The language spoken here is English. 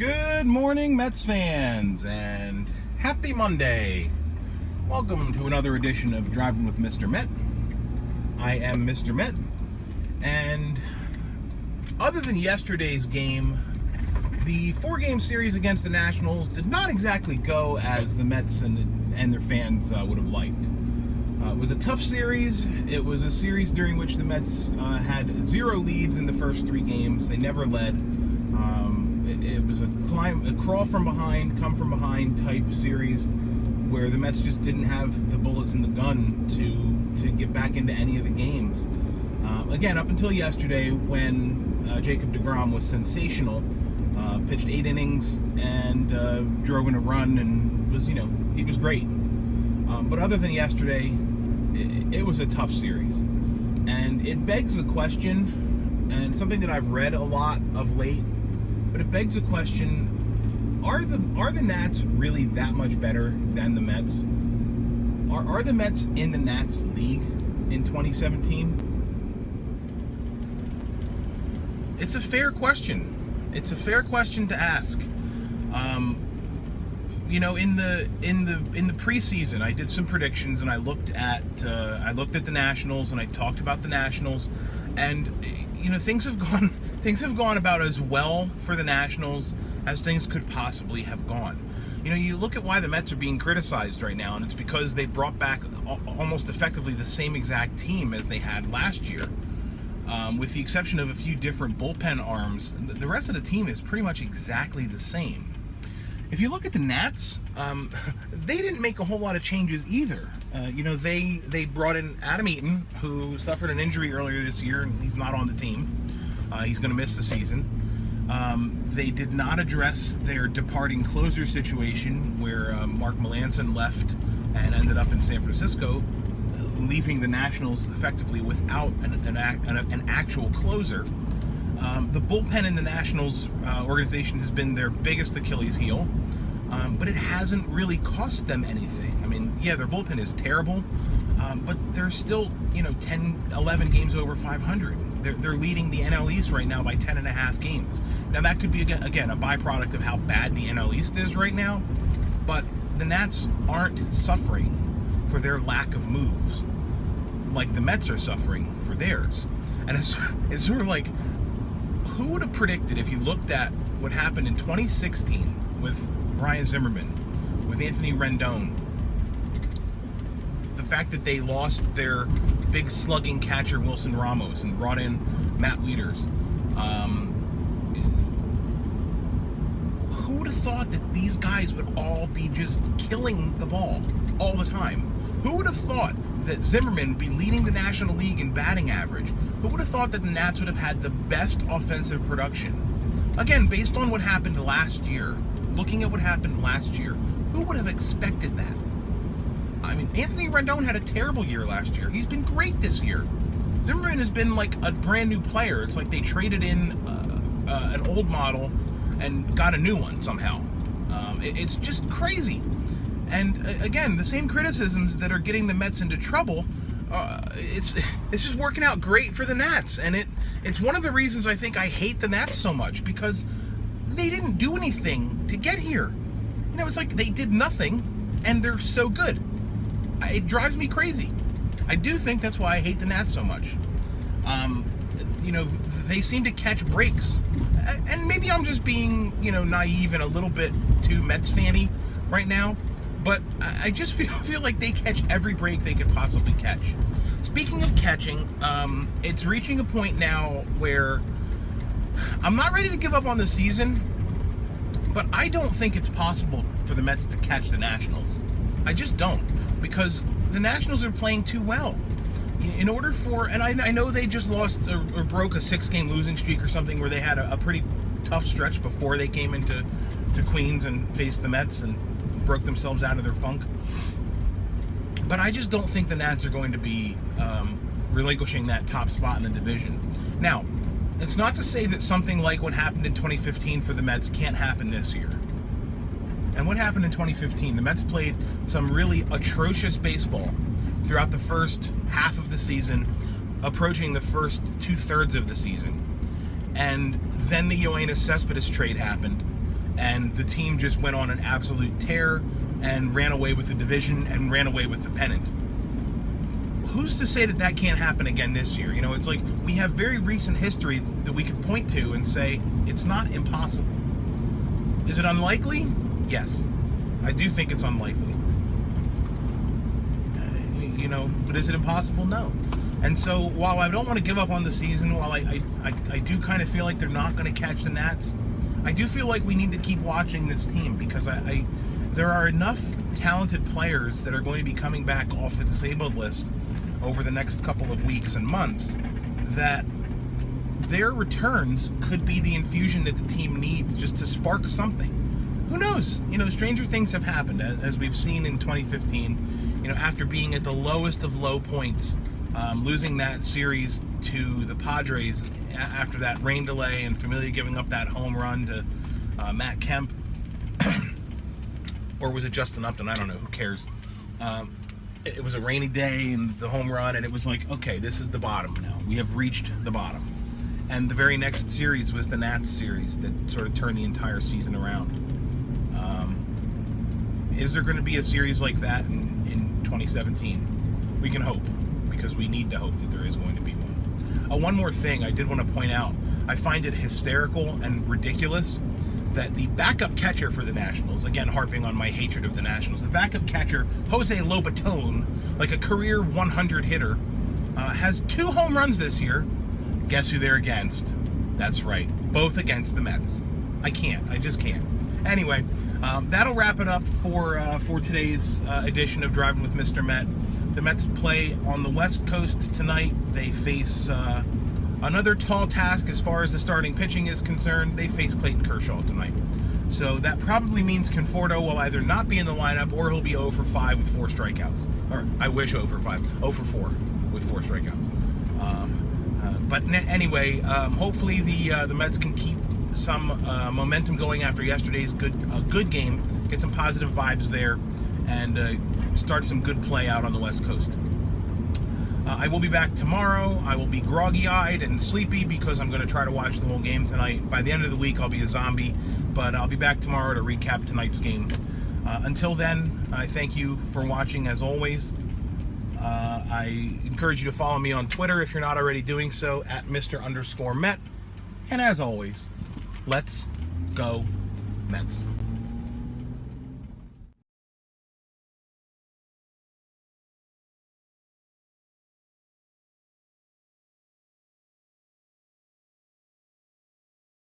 Good morning, Mets fans, and happy Monday. Welcome to another edition of Driving with Mr. Met. I am Mr. Met, and other than yesterday's game, the four-game series against the Nationals did not exactly go as the Mets and their fans would have liked. It was a tough series. It was a series during which the Mets had 0 leads in the first 3 games. They never led. It was a crawl from behind, come from behind type series where the Mets just didn't have the bullets in the gun to get back into any of the games. Again, up until yesterday when Jacob deGrom was sensational, pitched 8 innings and drove in a run and he was great. But other than yesterday, it was a tough series. And it begs the question, and something that I've read a lot of late, but it begs the question, are the Nats really that much better than the Mets? Are the Mets in the Nats league in 2017? It's a fair question. It's a fair question to ask. In the preseason, I did some predictions, and I looked at the Nationals, and I talked about the Nationals, and things have gone about as well for the Nationals as things could possibly have gone. You look at why the Mets are being criticized right now, and it's because they brought back almost effectively the same exact team as they had last year, with the exception of a few different bullpen arms. The rest of the team is pretty much exactly the same. If you look at the Nats, they didn't make a whole lot of changes either. They brought in Adam Eaton, who suffered an injury earlier this year, and he's not on the team. He's going to miss the season. They did not address their departing closer situation, where Mark Melancon left and ended up in San Francisco, leaving the Nationals effectively without an actual closer. The bullpen in the Nationals organization has been their biggest Achilles heel, but it hasn't really cost them anything. I mean, yeah, their bullpen is terrible, but they're still, 10, 11 games over 500. They're leading the NL East right now by 10.5 games. Now, that could be, again, a byproduct of how bad the NL East is right now, but the Nats aren't suffering for their lack of moves like the Mets are suffering for theirs. And it's sort of like, who would have predicted, if you looked at what happened in 2016 with Brian Zimmerman, with Anthony Rendon, the fact that they lost their big slugging catcher Wilson Ramos and brought in Matt Wieters. Who would have thought that these guys would all be just killing the ball all the time? Who would have thought that Zimmerman would be leading the National League in batting average? Who would have thought that the Nats would have had the best offensive production? Again, based on what happened last year, looking at what happened last year, who would have expected that? I mean, Anthony Rendon had a terrible year last year. He's been great this year. Zimmerman has been like a brand new player. It's like they traded in an old model and got a new one somehow. It's just crazy. And again, the same criticisms that are getting the Mets into trouble, it's just working out great for the Nats. And it's one of the reasons I think I hate the Nats so much, because they didn't do anything to get here. It's like they did nothing, and they're so good. It drives me crazy. I do think that's why I hate the Nats so much. They seem to catch breaks. And maybe I'm just being, naive and a little bit too Mets fan-y right now. But I just feel like they catch every break they could possibly catch. Speaking of catching, it's reaching a point now where I'm not ready to give up on the season, but I don't think it's possible for the Mets to catch the Nationals. I just don't, because the Nationals are playing too well. In order for, and I know they just lost or broke a 6-game losing streak or something, where they had a pretty tough stretch before they came into Queens and faced the Mets and broke themselves out of their funk. But I just don't think the Nats are going to be relinquishing that top spot in the division. Now, it's not to say that something like what happened in 2015 for the Mets can't happen this year. And what happened in 2015? The Mets played some really atrocious baseball throughout the first half of the season, approaching the first 2/3 of the season. And then the Yoenis Cespedes trade happened, and the team just went on an absolute tear and ran away with the division and ran away with the pennant. Who's to say that that can't happen again this year? You know, it's like we have very recent history that we could point to and say it's not impossible. Is it unlikely? Yes. I do think it's unlikely. You know, but is it impossible? No. And so while I don't want to give up on the season, while I do kind of feel like they're not going to catch the Nats, I do feel like we need to keep watching this team because there are enough talented players that are going to be coming back off the disabled list over the next couple of weeks and months that their returns could be the infusion that the team needs just to spark something. Who knows? You know, stranger things have happened, as we've seen in 2015. You know, after being at the lowest of low points, losing that series to the Padres after that rain delay and Familia giving up that home run to Matt Kemp, or was it Justin Upton? I don't know. Who cares? It was a rainy day and the home run, and it was like, okay, this is the bottom now. We have reached the bottom. And the very next series was the Nats series that sort of turned the entire season around. Is there going to be a series like that in 2017? We can hope, because we need to hope that there is going to be one. One more thing I did want to point out. I find it hysterical and ridiculous that the backup catcher for the Nationals, again harping on my hatred of the Nationals, the backup catcher, Jose Lobaton, like a career 100 hitter, has 2 home runs this year. Guess who they're against? That's right, both against the Mets. I just can't. Anyway, that'll wrap it up for today's edition of Driving with Mr. Met. The Mets play on the West Coast tonight. They face another tall task as far as the starting pitching is concerned. They face Clayton Kershaw tonight. So that probably means Conforto will either not be in the lineup or he'll be 0 for 5 with 4 strikeouts. Or I wish 0 for 5. 0 for 4 with 4 strikeouts. Anyway, hopefully the Mets can keep some momentum going after yesterday's good game, get some positive vibes there, and start some good play out on the West Coast. I will be back tomorrow. I will be groggy-eyed and sleepy because I'm going to try to watch the whole game tonight. By the end of the week, I'll be a zombie, but I'll be back tomorrow to recap tonight's game. Until then, I thank you for watching as always. I encourage you to follow me on Twitter if you're not already doing so, at Mr_Met. And as always, let's go Mets.